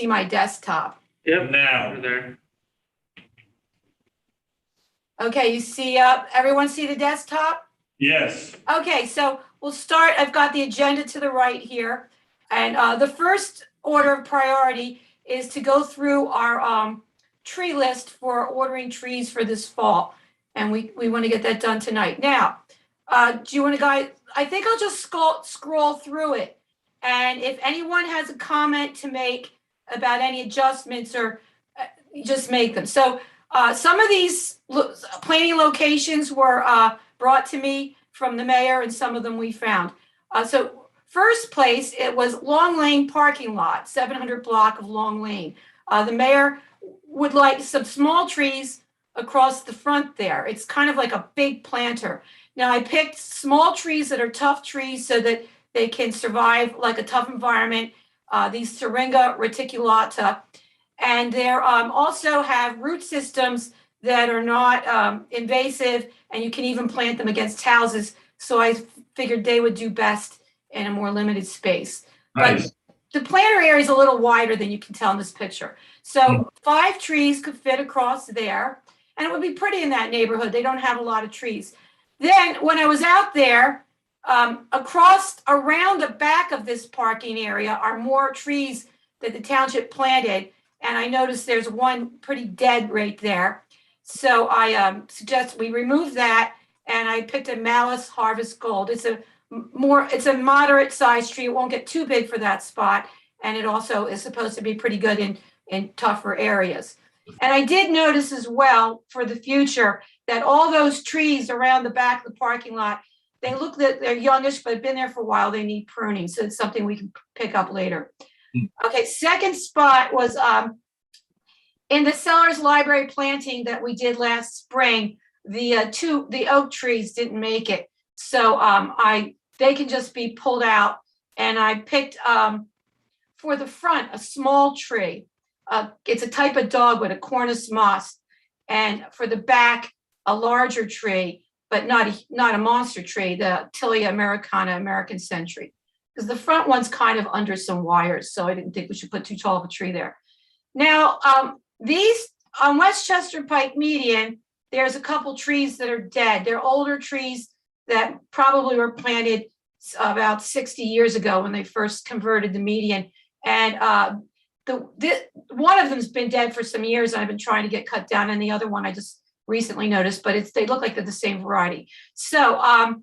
see my desktop? Yep, now we're there. Okay, you see, everyone see the desktop? Yes. Okay, so we'll start. I've got the agenda to the right here. And the first order of priority is to go through our tree list for ordering trees for this fall. And we want to get that done tonight. Now, do you want to guys, I think I'll just scroll through it. And if anyone has a comment to make about any adjustments or just make them. So some of these planning locations were brought to me from the mayor, and some of them we found. So first place, it was Long Lane parking lot, 700 block of Long Lane. The mayor would like some small trees across the front there. It's kind of like a big planter. Now I picked small trees that are tough trees so that they can survive like a tough environment. These Syringa reticulata. And they also have root systems that are not invasive, and you can even plant them against houses. So I figured they would do best in a more limited space. Nice. But the planter area is a little wider than you can tell in this picture. So 5 trees could fit across there, and it would be pretty in that neighborhood. They don't have a lot of trees. Then when I was out there, around the back of this parking area are more trees that the township planted. And I noticed there's one pretty dead right there. So I suggest we remove that. And I picked a Malice Harvest Gold. It's a moderate sized tree. It won't get too big for that spot. And it also is supposed to be pretty good in tougher areas. And I did notice as well for the future that all those trees around the back of the parking lot, they look that they're youngish, but have been there for a while. They need pruning. So it's something we can pick up later. Okay, second spot was in the Sellers Library planting that we did last spring. The oak trees didn't make it, so they can just be pulled out. And I picked for the front a small tree. It's a type of dogwood, a Cornus moss, and for the back a larger tree, but not a monster tree, the Tilia americana, American Century. Because the front one's kind of under some wires, so I didn't think we should put too tall of a tree there. Now, these on Westchester Pike Median, there's a couple trees that are dead. They're older trees that probably were planted about 60 years ago when they first converted the median. And one of them's been dead for some years, and I've been trying to get cut down, and the other one I just recently noticed, but they look like they're the same variety. So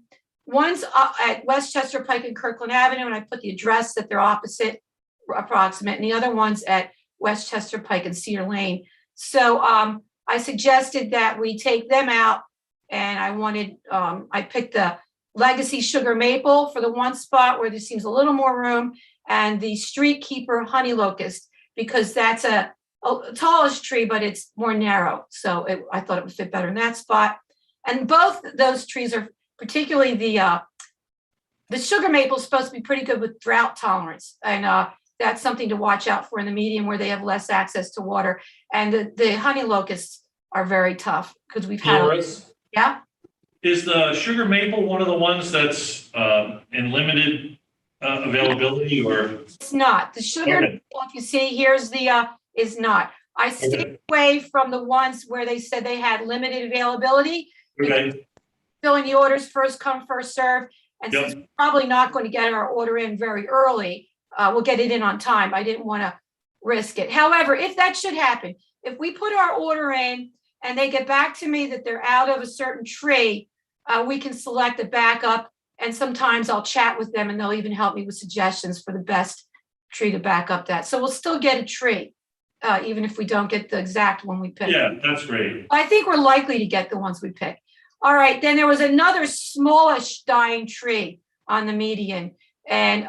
one's at Westchester Pike and Kirkland Avenue, and I put the address that they're opposite, approximate, and the other one's at Westchester Pike and Cedar Lane. So I suggested that we take them out, and I picked the Legacy Sugar Maple for the one spot where there seems a little more room, and the Street Keeper Honey Locust, because that's a tallish tree, but it's more narrow. So I thought it would fit better in that spot. And both those trees are, particularly the sugar maple, is supposed to be pretty good with drought tolerance. And that's something to watch out for in the median where they have less access to water. And the honey locusts are very tough because we've had. Doris, yeah. Is the sugar maple one of the ones that's in limited availability, or? It's not. The sugar maple, if you see, here's the, is not. I stayed away from the ones where they said they had limited availability. Okay. Filling the orders first come, first serve. And since we're probably not going to get our order in very early, we'll get it in on time. I didn't want to risk it. However, if that should happen, if we put our order in and they get back to me that they're out of a certain tree, we can select a backup. And sometimes I'll chat with them and they'll even help me with suggestions for the best tree to back up that. So we'll still get a tree, even if we don't get the exact one we picked. Yeah, that's great. I think we're likely to get the ones we pick. All right, then there was another smallish dying tree on the median, and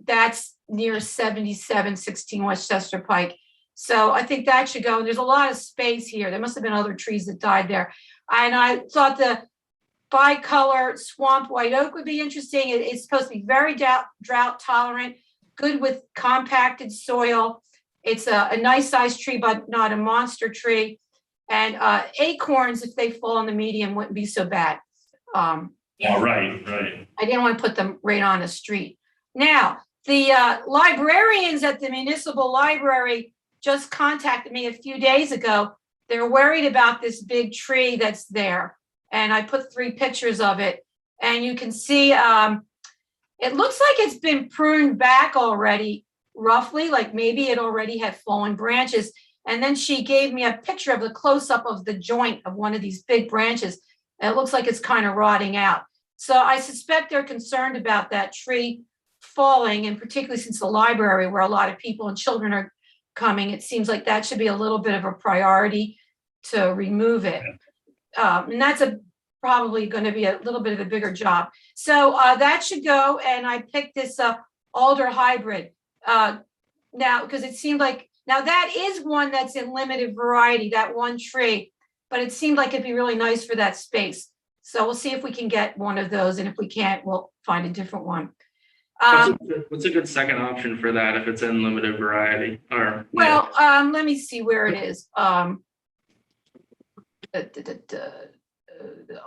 that's near 7716 Westchester Pike. So I think that should go. And there's a lot of space here. There must have been other trees that died there. And I thought the bicolor swamp white oak would be interesting. It's supposed to be very drought tolerant, good with compacted soil. It's a nice sized tree, but not a monster tree. And acorns, if they fall on the median, wouldn't be so bad. Right. I didn't want to put them right on the street. Now, The librarians at the municipal library just contacted me a few days ago. They're worried about this big tree that's there. And I put 3 pictures of it. And you can see, it looks like it's been pruned back already, roughly, like maybe it already had fallen branches. And then she gave me a picture of the close-up of the joint of one of these big branches. And it looks like it's kind of rotting out. So I suspect they're concerned about that tree falling, and particularly since the library, where a lot of people and children are coming, it seems like that should be a little bit of a priority to remove it. And that's probably going to be a little bit of a bigger job. So that should go. And I picked this alder hybrid now, because it seemed like, now that is one that's in limited variety, that one tree, but it seemed like it'd be really nice for that space. So we'll see if we can get one of those. And if we can't, we'll find a different one. What's a good second option for that if it's in limited variety? Or well, let me see where it is.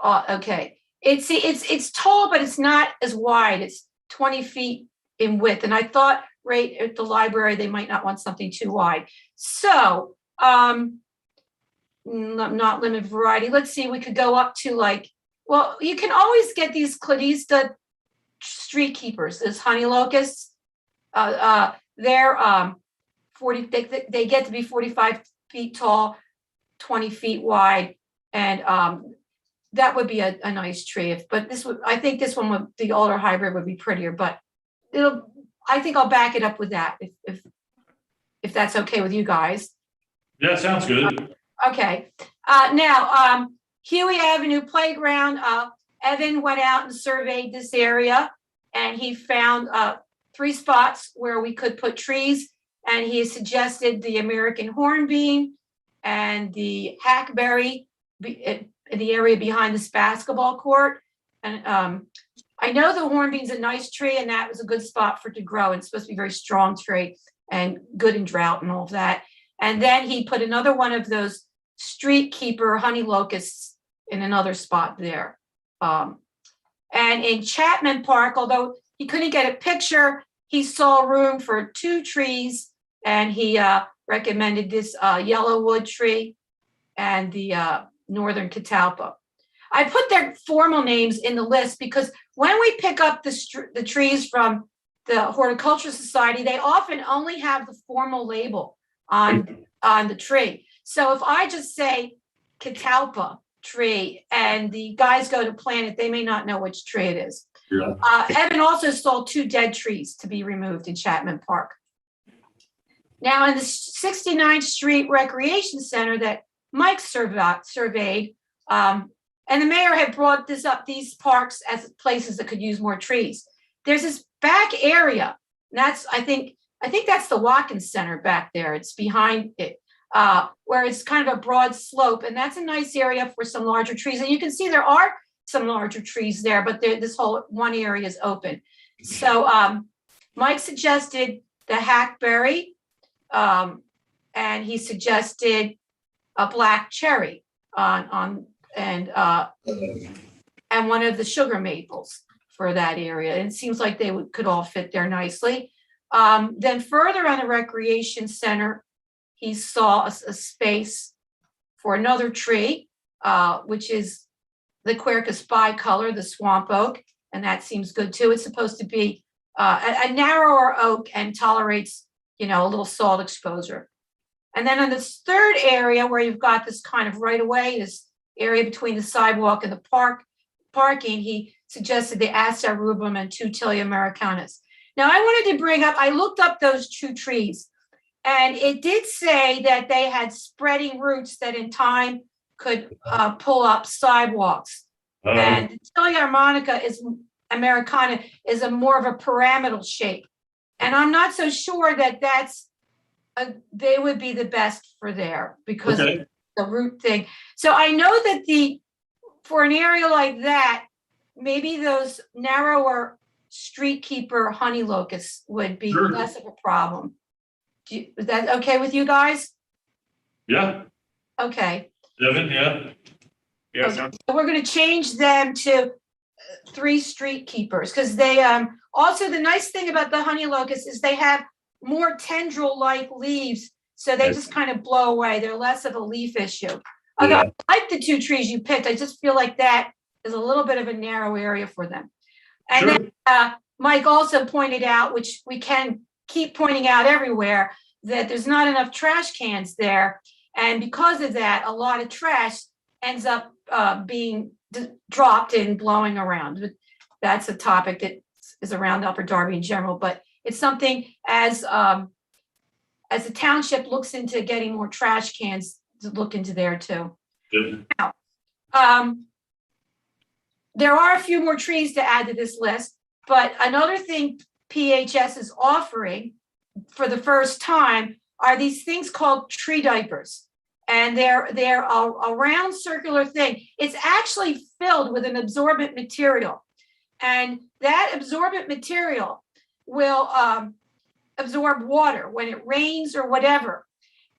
Okay, it's tall, but it's not as wide. It's 20 feet in width, and I thought right at the library they might not want something too wide. So, not limited variety. Let's see. We could go up to like, well, you can always get these cladista street keepers, this honey locusts. They're 40. They get to be 45 feet tall, 20 feet wide, and that would be a nice tree. But this would, I think this one would, the alder hybrid would be prettier. But I think I'll back it up with that if that's okay with you guys. Yeah, sounds good. Okay. Now, Huey Avenue Playground. Evan went out and surveyed this area, and he found 3 spots where we could put trees, and he suggested the American hornbeam and the hackberry in the area behind this basketball court. And I know the hornbeam's a nice tree, and that was a good spot for it to grow. And it's supposed to be a very strong tree and good in drought and all of that. And then he put another one of those street keeper honey locusts in another spot there. And in Chapman Park, although he couldn't get a picture, he saw room for 2 trees, and he recommended this yellowwood tree and the northern catalpa. I put their formal names in the list because when we pick up the trees from the Horticultural Society, they often only have the formal label on the tree. So if I just say catalpa tree and the guys go to plant it, they may not know which tree it is. Yeah. Evan also saw 2 dead trees to be removed in Chapman Park. Now in the 69th Street Recreation Center that Mike surveyed, and the mayor had brought these parks as places that could use more trees. There's this back area, and that's, I think that's the Watkins Center back there. It's behind it, where it's kind of a broad slope, and that's a nice area for some larger trees. And you can see there are some larger trees there, but this whole one area is open. So Mike suggested the hackberry, and he suggested a black cherry and one of the sugar maples for that area. And it seems like they could all fit there nicely. Then further on the recreation center, he saw a space for another tree, which is the Quercus bicolor, the swamp oak, and that seems good too. It's supposed to be a narrower oak and tolerates, a little salt exposure. And then on this third area where you've got this kind of right away, this area between the sidewalk and the parking, he suggested the Aster rubrum and 2 Tilia americanus. Now I wanted to bring up, I looked up those 2 trees, and it did say that they had spreading roots that in time could pull up sidewalks. And the Tilia americana is a more of a pyramidal shape. And I'm not so sure that they would be the best for there because of the root thing. So I know that for an area like that, maybe those narrower street keeper honey locusts would be less of a problem. Is that okay with you guys? Yeah. Okay. Devin, yeah. Yeah. Okay. So we're going to change them to 3 street keepers, because they, also the nice thing about the honey locust is they have more tendril-like leaves, so they just kind of blow away. They're less of a leaf issue. Although I like the 2 trees you picked, I just feel like that is a little bit of a narrow area for them. And Sure. then Mike also pointed out, which we can keep pointing out everywhere, that there's not enough trash cans there. And because of that, a lot of trash ends up being dropped and blowing around. But that's a topic that is around Upper Darby in general, but it's something as the township looks into getting more trash cans to look into there too. Good. Now, there are a few more trees to add to this list, but another thing PHS is offering for the first time are these things called tree diapers. And they're a round circular thing. It's actually filled with an absorbent material. And that absorbent material will absorb water when it rains or whatever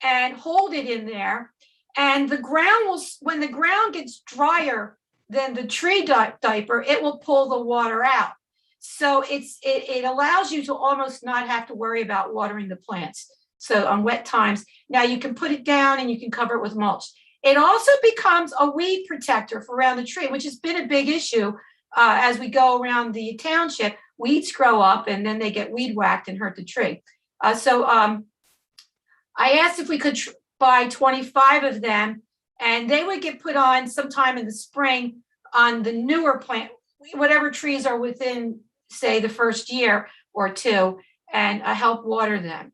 and hold it in there. And the ground will, when the ground gets drier than the tree diaper, it will pull the water out. So it allows you to almost not have to worry about watering the plants. So on wet times, now you can put it down and you can cover it with mulch. It also becomes a weed protector for around the tree, which has been a big issue as we go around the township. Weeds grow up and then they get weed whacked and hurt the tree. So I asked if we could buy 25 of them, and they would get put on sometime in the spring on the newer plant, whatever trees are within, say, the first year or two, and help water them.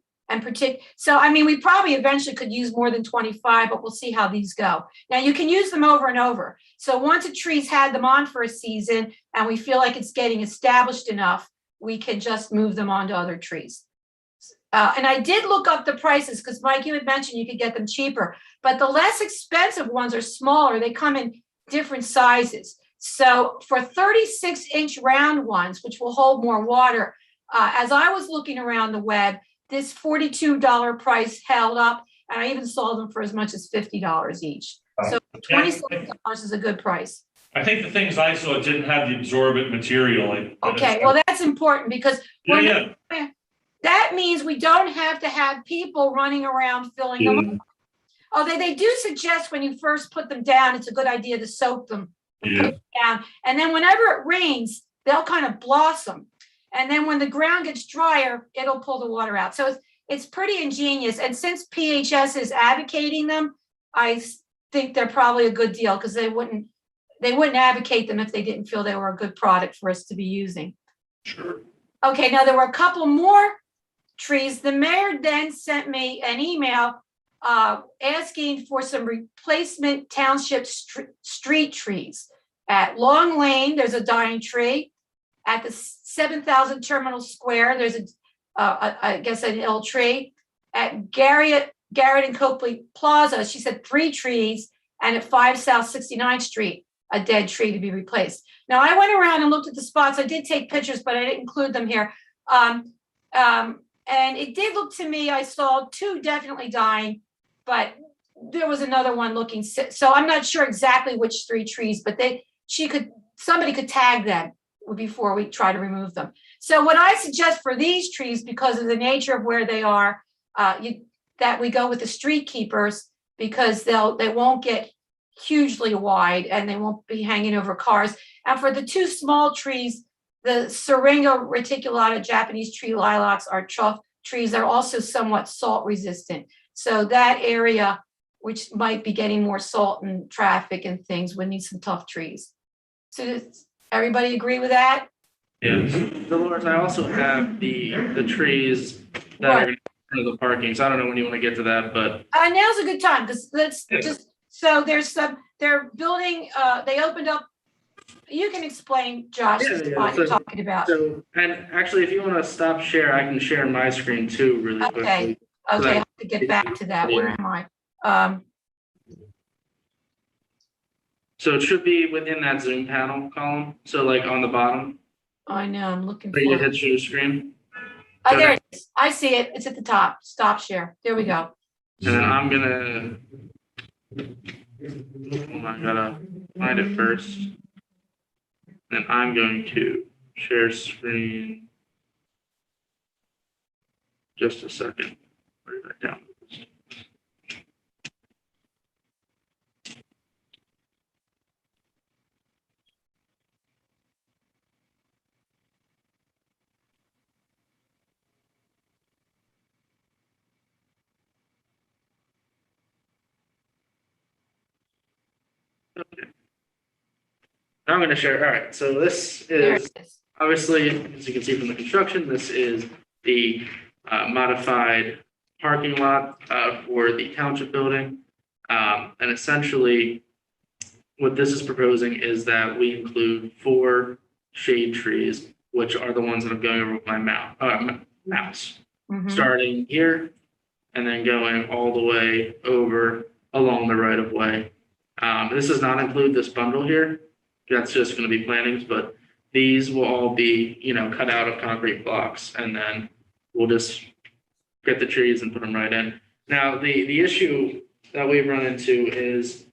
So, I mean, we probably eventually could use more than 25, but we'll see how these go. Now, you can use them over and over. So once a tree's had them on for a season and we feel like it's getting established enough, we can just move them on to other trees. And I did look up the prices because, Mike, you had mentioned you could get them cheaper, but the less expensive ones are smaller. They come in different sizes. So for 36-inch round ones, which will hold more water, as I was looking around the web, this $42 price held up, and I even saw them for as much as $50 each. So $27 is a good price. I think the things I saw didn't have the absorbent material. Okay, well, that's important because that means we don't have to have people running around filling them up. Although they do suggest when you first put them down, it's a good idea to soak them and put them down. And then whenever it rains, they'll kind of blossom. And then when the ground gets drier, it'll pull the water out. So it's pretty ingenious. And since PHS is advocating them, I think they're probably a good deal because they wouldn't advocate them if they didn't feel they were a good product for us to be using. Sure. Okay, now there were a couple more trees. The mayor then sent me an email asking for some replacement township street trees. At Long Lane, there's a dying tree. At the 7,000 Terminal Square, there's I guess an ill tree. At Garrett and Copley Plaza, she said 3 trees, and at 5 South 69th Street, a dead tree to be replaced. Now, I went around and looked at the spots. I did take pictures, but I didn't include them here. And it did look to me, I saw 2 definitely dying, but there was another one looking sick. So I'm not sure exactly which 3 trees, but somebody could tag them before we try to remove them. So what I suggest for these trees, because of the nature of where they are, that we go with the street keepers, because they won't get hugely wide and they won't be hanging over cars. And for the 2 small trees, the Syringa reticulata Japanese tree lilacs are tough trees. They're also somewhat salt resistant. So that area, which might be getting more salt and traffic and things, would need some tough trees. So does everybody agree with that? Yeah. Dolores, I also have the trees that are going to the parking. So I don't know when you want to get to that, but now's a good time because they're building. They opened up. You can explain, Josh, what you're talking about. So, and actually, if you want to stop share, I can share my screen too, really quickly. Okay, I have to get back to that. Where am I? So it should be within that Zoom panel column. So like on the bottom. I know, I'm looking for You it. hit your screen. Oh, there it is. I see it. It's at the top. Stop share. There we go. And then I'm gonna. I gotta find it first. And I'm going to share screen. Just a second. Write that down. Okay. Now I'm going to share. All right. So this There is it is. obviously, as you can see from the construction, this is the modified parking lot for the township building. And essentially, what this is proposing is that we include 4 shade trees, which are the ones that I'm going over with my mouse, Mhm. starting here and then going all the way over along the right of way. This does not include this bundle here. That's just going to be plantings, but these will all be, cut out of concrete blocks, and then we'll just get the trees and put them right in. Now, the issue that we've run into is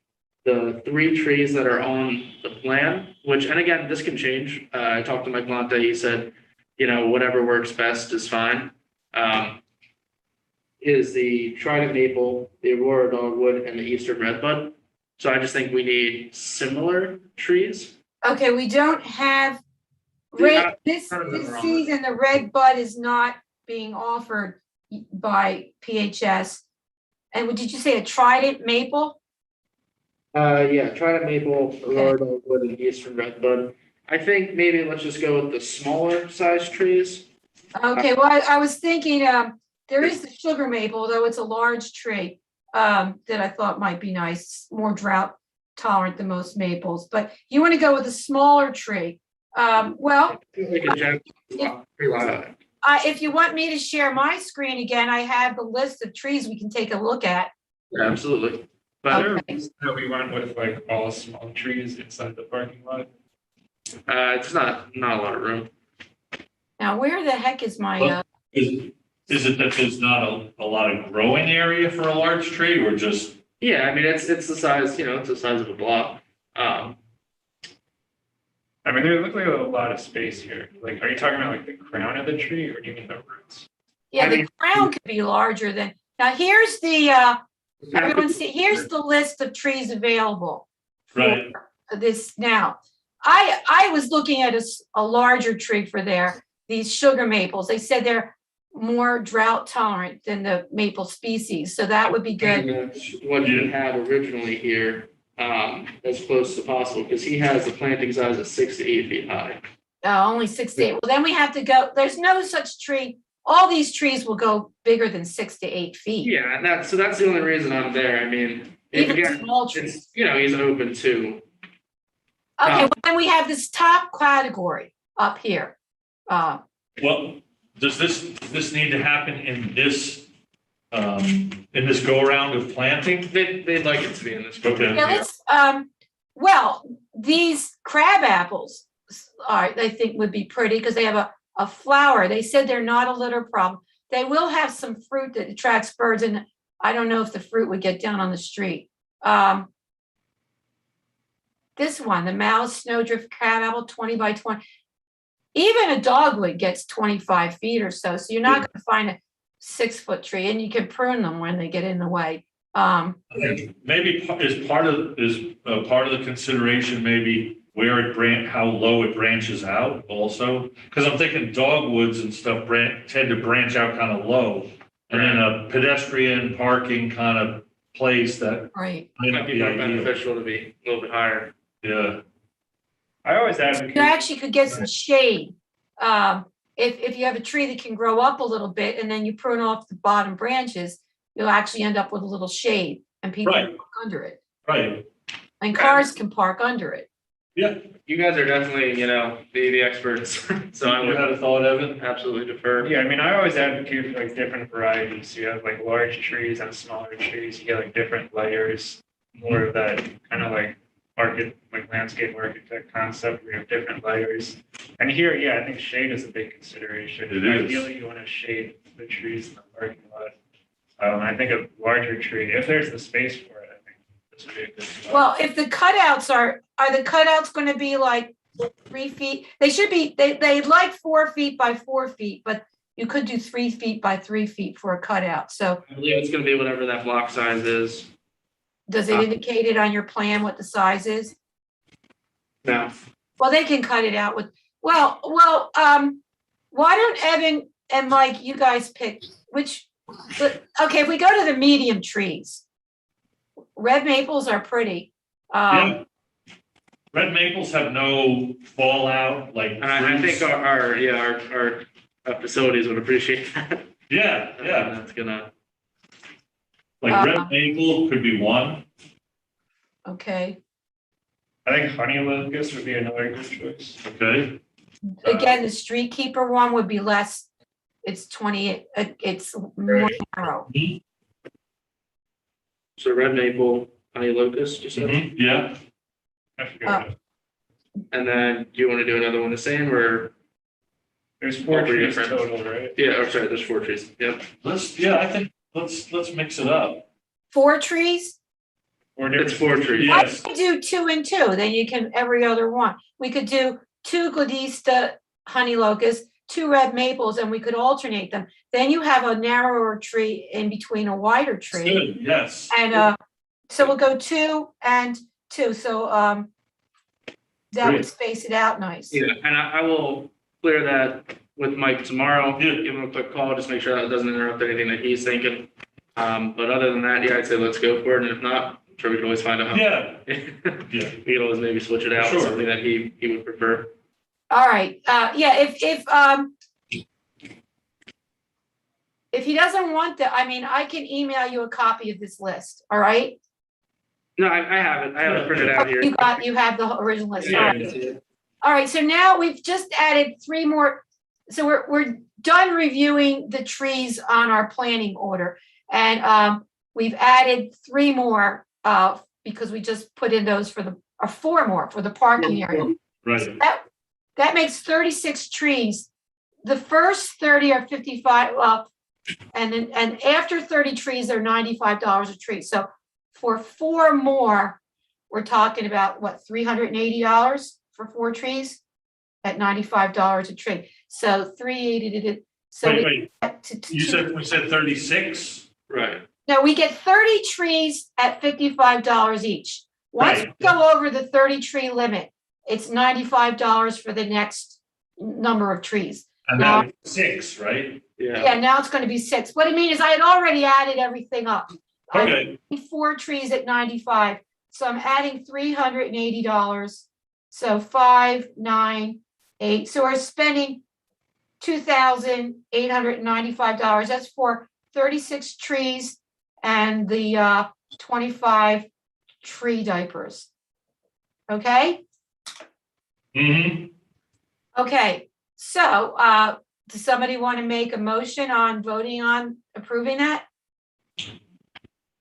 the 3 trees that are on the plan, which, and again, this can change. I talked to Mike Lonte, he said, whatever works best is fine. Is the Trident Maple, the Aurora Dogwood, and the Eastern Redbud. So I just think we need similar trees. Okay, we don't have, Yeah, this none of them are on season, the red bud is not being offered by PHS. And did you say a Trident Maple? Yeah, Trident Maple, Aurora Dogwood, and Eastern Redbud. I think maybe let's just go with the smaller size trees. Okay, well, I was thinking, there is the sugar maple, though it's a large tree, that I thought might be nice, more drought tolerant than most maples, but you want to go with a smaller tree. Well, Like a general tree line. if you want me to share my screen again, I have the list of trees we can take a look at. Yeah, absolutely. But Is there a reason that we went with like all small trees inside the parking lot? it's not a lot of room. Now, where the heck is my, Is it that there's not a lot of growing area for a large tree, or just? Yeah, I mean it's the size, it's the size of a block. I mean, there looks like a lot of space here. Like, are you talking about like the crown of the tree, or do you mean the roots? yeah, I the mean- crown could be larger than, now here's the, everyone see, here's the list of trees available. for Right. This now. I was looking at a larger tree for these sugar maples. They said they're more drought tolerant than the maple species, so that would be good. And that's what you had originally here, as close as possible, because he has the planting size of 6 to 8 feet high. Only 6 to 8. Well, then we have to go, there's no such tree. All these trees will go bigger than 6 to 8 feet. Yeah, and that's the only reason I'm there. I mean, Even again, small trees. it's, he's open to. Okay, well, then we have this top category up here. Well, does this need to happen in this go-around of planting? They'd like it to be in this. Okay. Yeah, let's, well, these crab apples I think would be pretty because they have a flower. They said they're not a litter problem. They will have some fruit that attracts birds, and I don't know if the fruit would get down on the street. This one, the Mouse Snowdrift Crab Apple, 20 by 20. Even a dogwood gets 25 feet or so, so you're not going to find a 6-foot tree, and you can prune them when they get in the way. Maybe is part of the consideration, maybe how low it branches out also, because I'm thinking dogwoods and stuff tend to branch out kind of low, and then a pedestrian parking kind of place that Right. may Might not be be more ideal. beneficial to be a little bit higher. Yeah, I always advocate. You actually could get some shade. If you have a tree that can grow up a little bit and then you prune off the bottom branches, you'll actually end up with a little shade and people Right. can park under it. right. And cars can park under it. Yeah, You guys are definitely, the experts, so I you would had a thought, Evan? absolutely defer. Yeah, I mean, I always advocate for like different varieties. You have like large trees and smaller trees. You get like different layers, more of that kind of like landscape architect concept where you have different layers. And here, yeah, I think shade is a big consideration. It is. Ideally, you want to shade the trees in the parking lot. I think a larger tree, if there's the space for it, I think this would be a good spot. Well, if the cutouts are the cutouts going to be like 3 feet. They should be, they like 4 feet by 4 feet, but you could do 3 feet by 3 feet for a cutout. So I believe it's gonna be whatever that block size is. does it indicate it on your plan what the size is? No. Well, they can cut it out with, why don't Evan and Mike, you guys pick which, okay, if we go to the medium trees, red maples are pretty. Yeah. Red maples have no fallout, like. And I think fruits. our facilities would appreciate that. Yeah, yeah, That's gonna, like red maple could be one. Okay, I think honey locust would be another good choice. Okay, again, the street keeper one would be less, it's 20, it's more Right. narrow. so red maple, honey locust, you said? Mhm, yeah, I forgot. And then do you want to do another one the same or, There's 4 All three trees different. total, right? yeah, oh, sorry, there's 4 trees. Yep. I think, let's mix it up. 4 trees? Or It's different. 4 trees. Why Yes. don't we do 2 and 2? Then you can, every other one. We could do 2 Gladista honey locust, 2 red maples, and we could alternate them. Then you have a narrower tree in between a wider It's tree. good, yes. And so we'll go 2 and 2. So that would Great. space it out nice. Yeah, and I will clear that with Mike tomorrow. Yeah. Give him a quick call, just make sure that doesn't interrupt anything that he's thinking. But other than that, yeah, I'd say let's go for it, and if not, I'm sure we can always find a home. Yeah, We yeah, can always maybe switch it out Sure. with something that he would prefer. All right, yeah, if he doesn't want that, I mean, I can email you a copy of this list, all right? No, I have it. I have it printed out here. You have the original list, all Yeah, I right. can see it. All right, so now we've just added 3 more. So we're done reviewing the trees on our planning order. And we've added 3 more because we just put in those for or 4 more for the parking area. right. That makes 36 trees. The first 30 are 55, and after 30 trees, they're $95 a tree. So for 4 more, we're talking about what, $380 for 4 trees at $95 a tree. So 380. So Wait, we wait, get to we said 36? Right. now we get 30 trees at $55 each. Once Right. we go over the 30 tree limit, it's $95 for the next number of trees. And Now- then 6, right? Yeah. Yeah, now it's going to be 6. What I mean is I had already added everything up. I Okay, need 4 trees at 95, so I'm adding $380. So 5, 9, 8. So we're spending $2,895. That's for 36 trees and the 25 tree diapers. Okay? Okay, so does somebody want to make a motion on voting on approving that?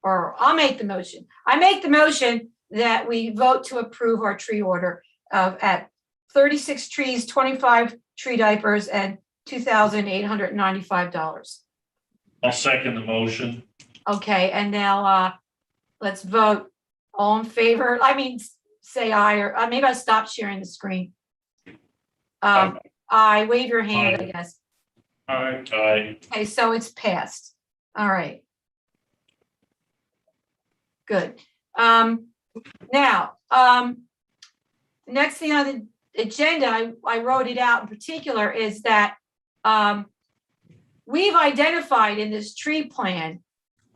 Or I'll make the motion. I make the motion that we vote to approve our tree order at 36 trees, 25 tree diapers, and $2,895. I'll second the motion. Okay, and now let's vote. All in favor? I mean, say aye, or maybe I stop sharing the screen. Aye, wave your hand, I guess. Aye. Okay, so it's passed. All right. Good. Now, next thing on the agenda, I wrote it out in particular, is that we've identified in this tree plan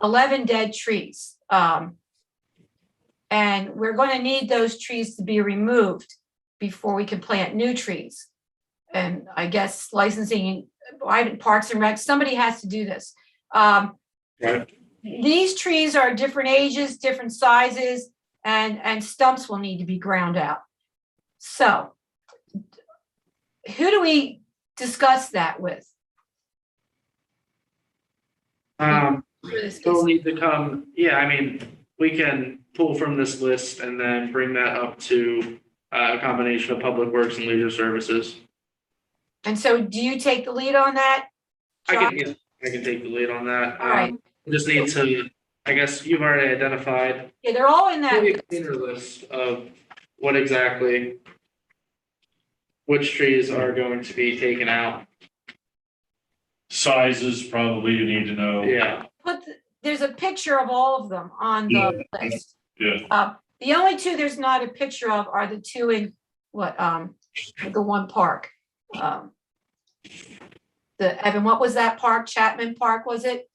11 dead trees. And we're going to need those trees to be removed before we can plant new trees. And I guess licensing, Parks and Rec, somebody has to do this. Right. These trees are different ages, different sizes, and stumps will need to be ground out. So who do we discuss that with? For this They'll case? need to come, yeah, I mean, we can pull from this list and then bring that up to a combination of Public Works and Leisure Services. And so do you take the lead on that? I can take the lead on that. All right. We just need to, I guess you've already identified Yeah, they're all in that. maybe a cleaner list of what exactly which trees are going to be taken out. Sizes probably you need to know. Yeah, There's a picture of all of them on the list. Yeah. The only two there's not a picture of are the two in the one park. Evan, what was that park? Chapman Park, was it?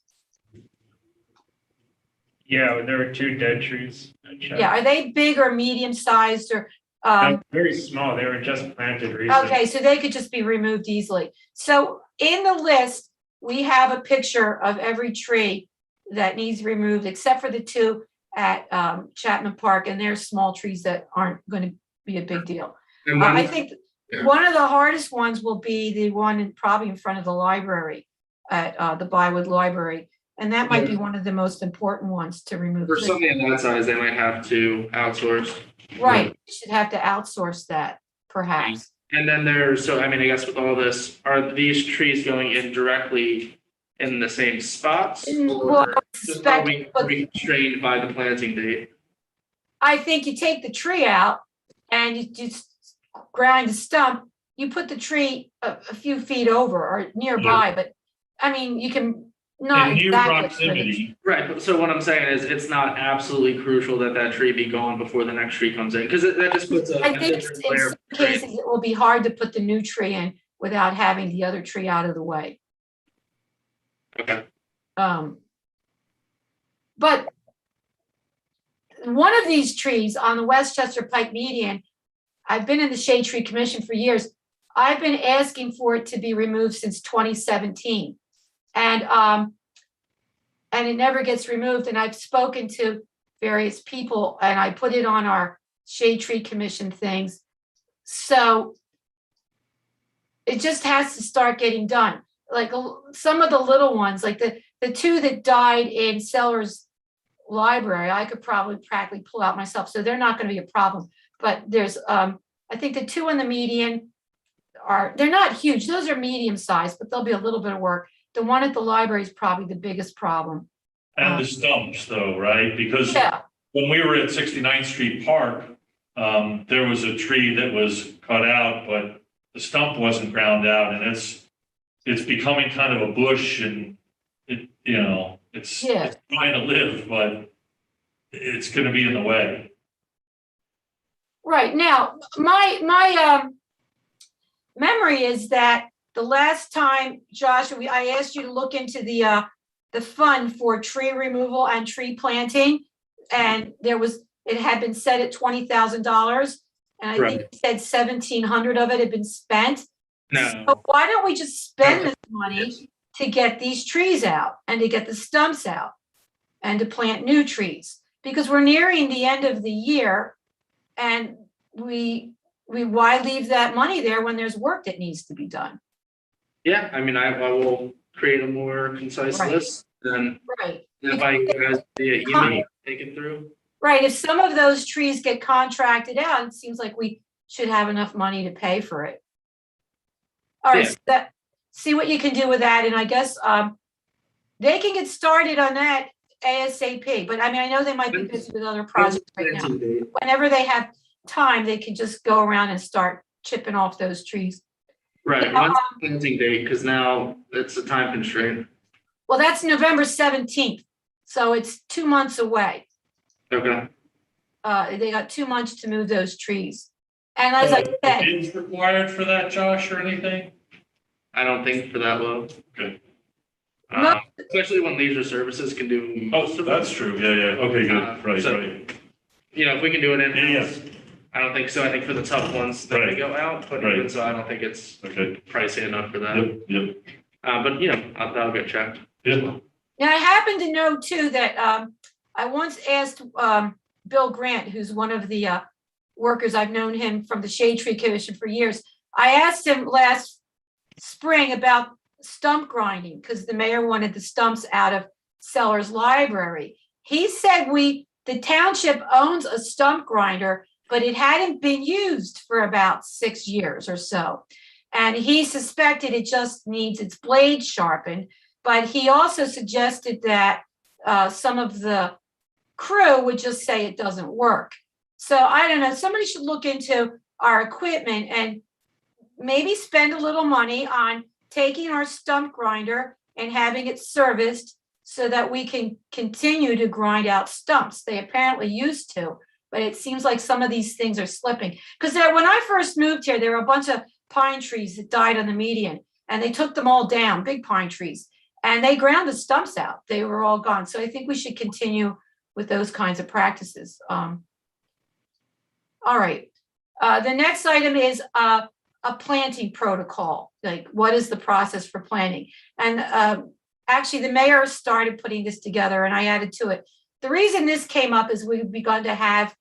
Yeah, there were 2 dead trees. I checked. Yeah, are they big or medium sized or? No, very small. They were just planted recently. Okay, so they could just be removed easily. So in the list, we have a picture of every tree that needs removed, except for the 2 at Chapman Park, and they're small trees that aren't going to be a big deal. and I then, think yeah. one of the hardest ones will be the one probably in front of the library at the Bywood Library. And that might be one of the most important ones to remove. For something of that size, they might have to outsource. Right, you should have to outsource that, perhaps. And then so I mean, I guess with all this, are these trees going in directly in the same spots? Well, Or just are we constrained by the planting date? I think you take the tree out and you just grind the stump, you put the tree a few feet over or nearby, but I mean, you can not In near exactly. proximity, Right, but so what I'm saying is it's not absolutely crucial that that tree be gone before the next tree comes in, because that just puts a I think different in layer some of tree. cases, it will be hard to put the new tree in without having the other tree out of the way. Okay, But one of these trees on the Westchester Pike median, I've been in the Shade Tree Commission for years. I've been asking for it to be removed since 2017. And it never gets removed. And I've spoken to various people and I put it on our Shade Tree Commission things. So it just has to start getting done. Like some of the little ones, like the 2 that died in Sellers Library, I could probably practically pull out myself. So they're not going to be a problem. But there's, I think the 2 on the median they're not huge. Those are medium sized, but there'll be a little bit of work. The one at the library is probably the biggest problem. and the stumps though, right? Because Yeah, when we were at 69th Street Park, there was a tree that was cut out, but the stump wasn't ground out, and it's becoming kind of a bush, and it's trying to live, but it's going to be in the way. right. Now, my memory is that the last time, Josh, I asked you to look into the fund for tree removal and tree planting, and it had been set at $20,000, and I think it said 1,700 of it had been spent. no, So why don't we just spend this money to get these trees out and to get the stumps out and to plant new trees? Because we're nearing the end of the year, and why leave that money there when there's work that needs to be done? yeah, I mean, I will create a more concise Right. list, and Right. invite you guys via email, take it through. Right, if some of those trees get contracted out, it seems like we should have enough money to pay for it. All right, Yeah. so see what you can do with that, and I guess they can get started on that ASAP, but I mean, I know they might be busy with other projects right now. Planting date. Whenever they have time, they can just go around and start chipping off those trees. Right, Yeah, when's the planting date, because now it's a time constraint. Well, that's November 17th, so it's 2 months away. Okay, They got 2 months to move those trees. And as I said, Is required for that, Josh, or anything? I don't think for that low. Okay. Especially when leisure services can do Oh, most of that's it. true. Yeah. Okay, good. Right, So- right. You know, if we can do it in. Yeah. I don't think so. I think for the tough ones, they Right. go out, but Right. even so, I don't think it's Okay. pricey enough for that. Yep. But that'll get checked. Yeah. now I happen to know too that I once asked Bill Grant, who's one of the workers, I've known him from the Shade Tree Commission for years. I asked him last spring about stump grinding because the mayor wanted the stumps out of Sellers Library. He said the township owns a stump grinder, but it hadn't been used for about 6 years or so. And he suspected it just needs its blade sharpened. But he also suggested that some of the crew would just say it doesn't work. So I don't know, somebody should look into our equipment and maybe spend a little money on taking our stump grinder and having it serviced so that we can continue to grind out stumps. They apparently used to, but it seems like some of these things are slipping. Because when I first moved here, there were a bunch of pine trees that died on the median, and they took them all down, big pine trees, and they ground the stumps out. They were all gone. So I think we should continue with those kinds of practices. All right. The next item is a planting protocol. Like, what is the process for planting? And actually, the mayor started putting this together, and I added to it. The reason this came up is we've begun to have,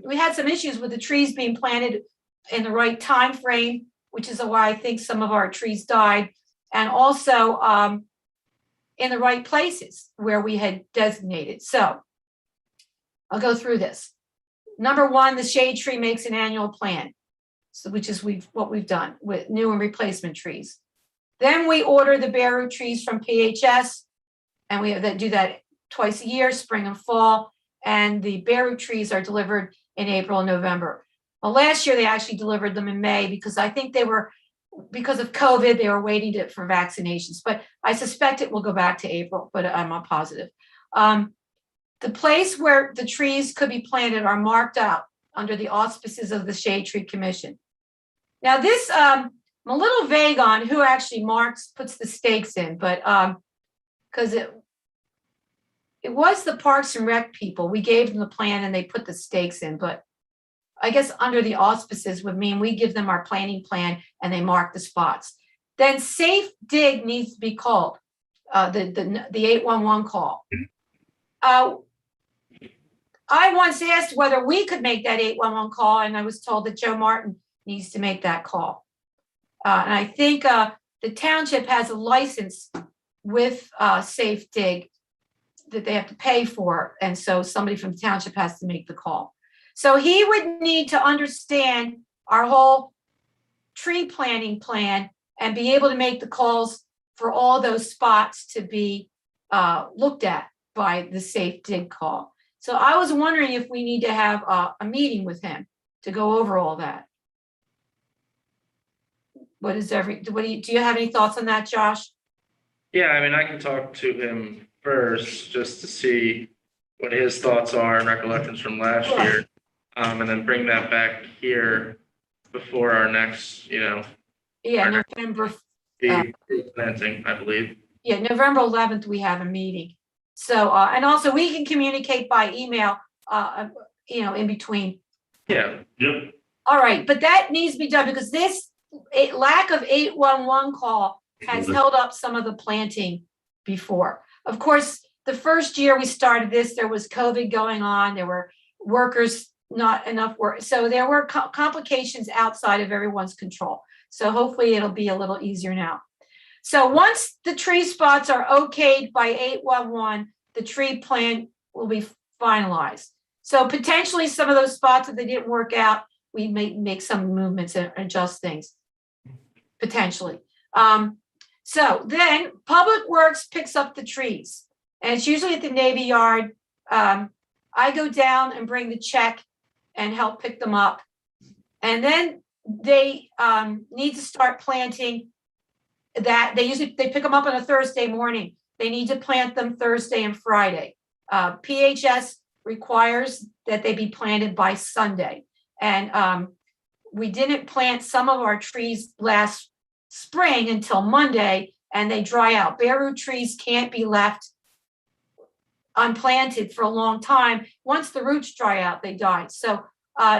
we had some issues with the trees being planted in the right time frame, which is why I think some of our trees died, and also in the right places where we had designated. So I'll go through this. Number one, the shade tree makes an annual plan, so which is what we've done with new and replacement trees. Then we order the bare root trees from PHS, and we do that twice a year, spring and fall. And the bare root trees are delivered in April and November. Well, last year they actually delivered them in May because I think because of COVID, they were waiting for vaccinations. But I suspect it will go back to April, but I'm not positive. The place where the trees could be planted are marked out under the auspices of the Shade Tree Commission. Now this, I'm a little vague on who actually puts the stakes in, but because it was the Parks and Rec people. We gave them the plan and they put the stakes in, but I guess under the auspices would mean we give them our planting plan and they mark the spots. Then safe dig needs to be called, the 811 call. I once asked whether we could make that 811 call, and I was told that Joe Martin needs to make that call. And I think the township has a license with Safe Dig that they have to pay for, and so somebody from the township has to make the call. So he would need to understand our whole tree planting plan and be able to make the calls for all those spots to be looked at by the Safe Dig call. So I was wondering if we need to have a meeting with him to go over all that. Do you have any thoughts on that, Josh? Yeah, I mean, I can talk to him first just to see what his thoughts are and recollections from last year. And then bring that back here before our next, Yeah, November. Planting, I believe. Yeah, November 11th, we have a meeting. So, and also we can communicate by email, in between. Yeah. Yep. All right, but that needs to be done because this lack of 811 call has held up some of the planting before. Of course, the first year we started this, there was COVID going on. There were workers, not enough work. So there were complications outside of everyone's control. So hopefully it'll be a little easier now. So once the tree spots are okayed by 811, the tree plan will be finalized. So potentially some of those spots, if they didn't work out, we may make some movements and adjust things, potentially. So then Public Works picks up the trees, and it's usually at the Navy Yard. I go down and bring the check and help pick them up. And then they need to start planting that. They pick them up on a Thursday morning. They need to plant them Thursday and Friday. PHS requires that they be planted by Sunday. And we didn't plant some of our trees last spring until Monday, and they dry out. Bare root trees can't be left unplanted for a long time. Once the roots dry out, they die. So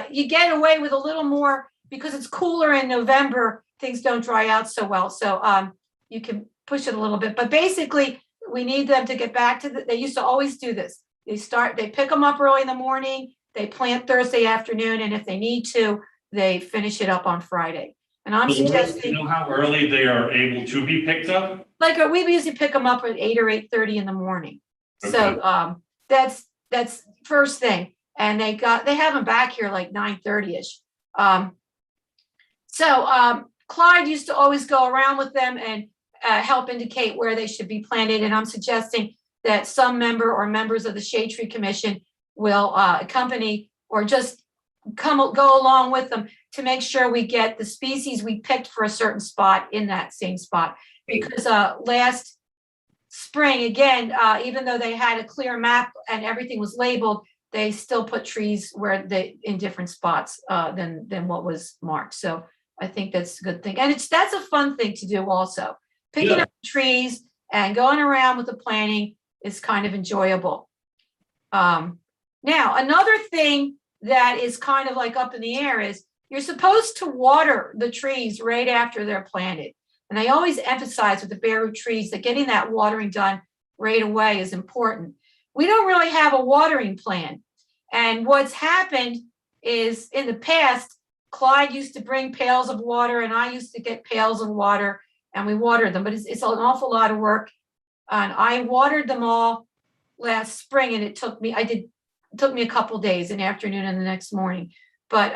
you get away with a little more because it's cooler in November. Things don't dry out so well. So you can push it a little bit. But basically, we need them to get back to they used to always do this. They pick them up early in the morning, they plant Thursday afternoon, and if they need to, they finish it up on Friday. And I'm suggesting. You know how early they are able to be picked up? Like we usually pick them up at 8 or 8:30 in the morning. Okay. So that's first thing. And they have them back here like 9:30ish. Clyde used to always go around with them and help indicate where they should be planted. And I'm suggesting that some member or members of the Shade Tree Commission will accompany or just go along with them to make sure we get the species we picked for a certain spot in that same spot. Because last spring, again, even though they had a clear map and everything was labeled, they still put trees where they in different spots than what was marked. So I think that's a good thing. And that's a fun thing to do also. Picking up trees and going around with the planting is kind of enjoyable. Now, another thing that is kind of like up in the air is you're supposed to water the trees right after they're planted. And I always emphasize with the bare root trees that getting that watering done right away is important. We don't really have a watering plan. And what's happened is in the past, Clyde used to bring pails of water and I used to get pails of water and we watered them, but it's an awful lot of work. And I watered them all last spring and it took me a couple days, an afternoon and the next morning. But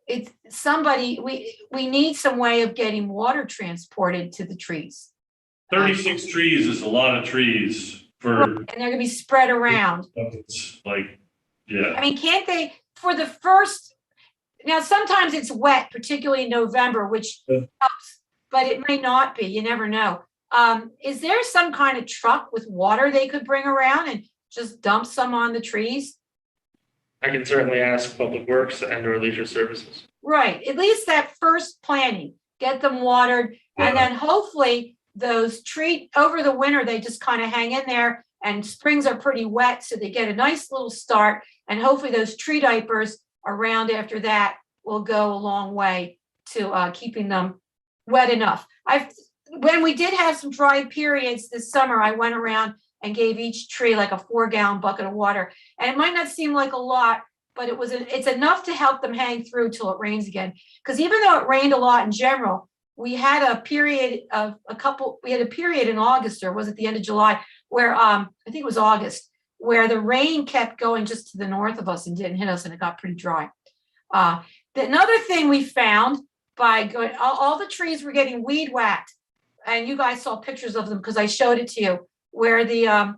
we need some way of getting water transported to the trees. 36 trees is a lot of trees for. And they're gonna be spread around. It's like, yeah. I mean, can't they, for the first, now sometimes it's wet, particularly in November, which helps, but it may not be, you never know. Is there some kind of truck with water they could bring around and just dump some on the trees? I can certainly ask Public Works and or Leisure Services. Right, at least that first planting, get them watered, and then hopefully those over the winter, they just kind of hang in there and springs are pretty wet, so they get a nice little start, and hopefully those tree diapers around after that will go a long way to keeping them wet enough. When we did have some dry periods this summer, I went around and gave each tree like a 4-gallon bucket of water. And it might not seem like a lot, but it's enough to help them hang through till it rains again. Because even though it rained a lot in general, we had a period in August, or was it the end of July, where I think it was August, where the rain kept going just to the north of us and didn't hit us, and it got pretty dry. Another thing we found by going, all the trees were getting weed whacked, and you guys saw pictures of them because I showed it to you, where the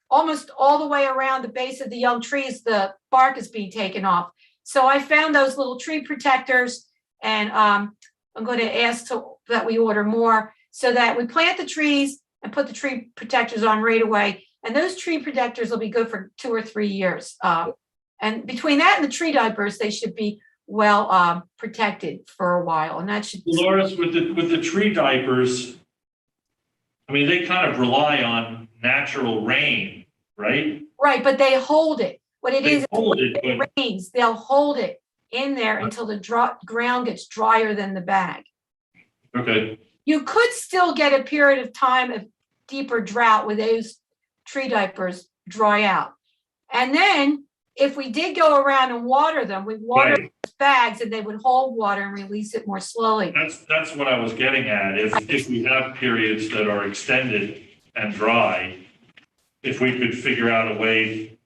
almost all the way around the base of the young trees, the bark is being taken off. So I found those little tree protectors, and I'm going to ask that we order more so that we plant the trees and put the tree protectors on right away. And those tree protectors will be good for 2 or 3 years. And between that and the tree diapers, they should be well protected for a while. And that should. Dolores, with the tree diapers, I mean, they kind of rely on natural rain, right? Right, but they hold it. What it is, when it but rains, they'll hold it in there until the ground gets drier than the bag. okay. You could still get a period of time of deeper drought where those tree diapers dry out. And then if we did go around and water them, we water those bags and they would hold water and release it more slowly. That's what I was getting at. If we have periods that are extended and dry, if we could figure out a way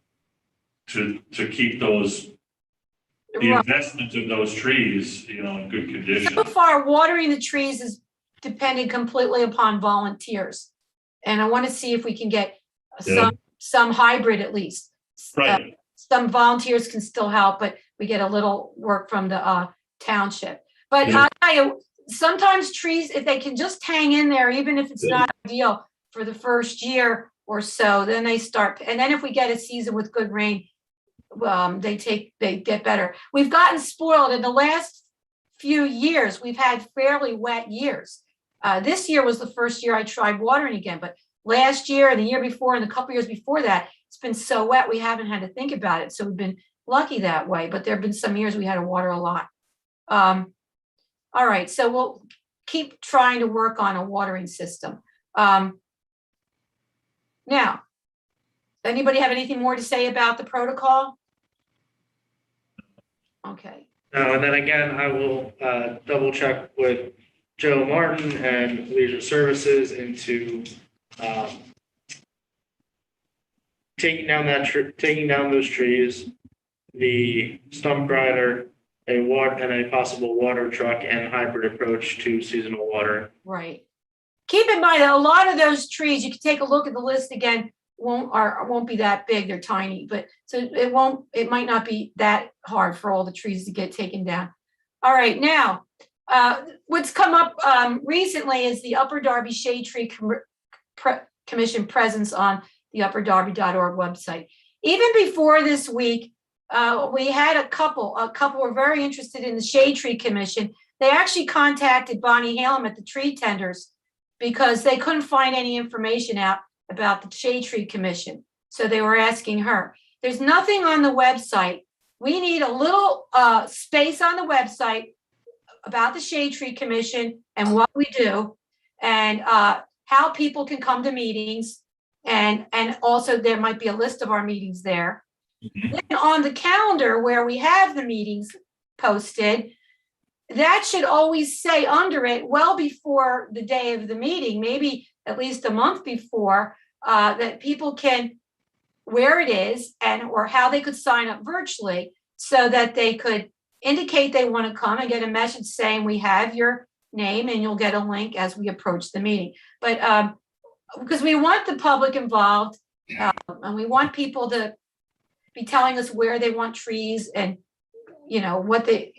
to keep the investment of those trees, in good condition. So far, watering the trees is dependent completely upon volunteers. And I want to see if we can get some hybrid at least. Right. Some volunteers can still help, but we get a little work from the township. But I'll tell you, sometimes trees, if they can just hang in there, even if it's not ideal for the first year or so, then they start. And then if we get a season with good rain, they get better. We've gotten spoiled in the last few years. We've had fairly wet years. This year was the first year I tried watering again, but last year and the year before and a couple years before that, it's been so wet we haven't had to think about it. So we've been lucky that way, but there have been some years we had to water a lot. All right, so we'll keep trying to work on a watering system. Now, anybody have anything more to say about the protocol? Okay. And then again, I will double check with Joe Martin and Leisure Services into taking down those trees, the stump grinder, and a possible water truck and hybrid approach to seasonal water. Right. Keep in mind that a lot of those trees, you can take a look at the list again, won't be that big. They're tiny, but so it might not be that hard for all the trees to get taken down. All right, now, what's come up recently is the Upper Darby Shade Tree Commission presence on the upperdarby.org website. Even before this week, we had a couple were very interested in the Shade Tree Commission. They actually contacted Bonnie Halem at the Tree Tenders because they couldn't find any information out about the Shade Tree Commission. So they were asking her. There's nothing on the website. We need a little space on the website about the Shade Tree Commission and what we do and how people can come to meetings. And also there might be a list of our meetings there. Then on the calendar where we have the meetings posted, that should always say under it, well before the day of the meeting, maybe at least a month before, that people can, where it is and or how they could sign up virtually so that they could indicate they want to come and get a message saying we have your name and you'll get a link as we approach the meeting. But because we want the public involved and we want people to be telling us where they want trees and, you know, what they,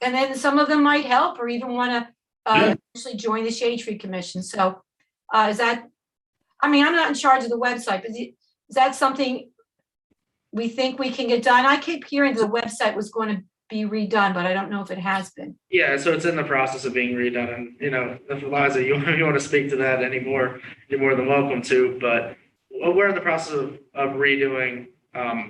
and then some of them might help or even want to actually join the Shade Tree Commission. So is that, I mean, I'm not in charge of the website, but is that something we think we can get done? I keep hearing the website was going to be redone, but I don't know if it has been. Yeah, so it's in the process of being redone, and you know, if Eliza, you want to speak to that anymore, you're more than welcome to. But we're in the process of redoing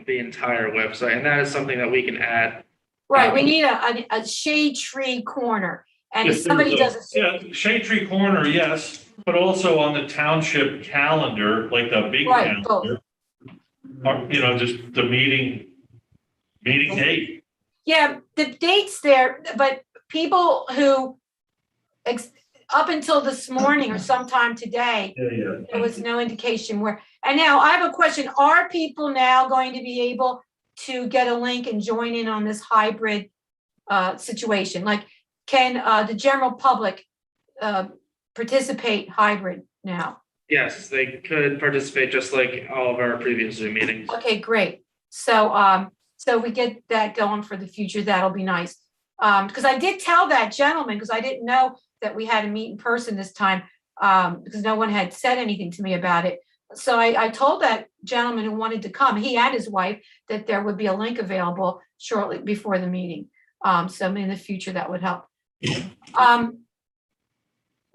the entire website, and that is something that we can add. Right, we need a shade tree corner, and if somebody does it. Yeah, Shade Tree Corner, yes, but also on the township calendar, like the big Right, calendar. Or, you know, just the meeting date. Yeah, the date's there, but people who, up until this morning or sometime today, there was no indication where. And now I have a question. Are people now going to be able to get a link and join in on this hybrid situation? Like, can the general public participate hybrid now? Yes, they could participate just like all of our previous Zoom meetings. Okay, great. So, so we get that going for the future. That'll be nice. Because I did tell that gentleman, because I didn't know that we had to meet in person this time, because no one had said anything to me about it. So I told that gentleman who wanted to come, he and his wife, that there would be a link available shortly before the meeting. So in the future, that would help.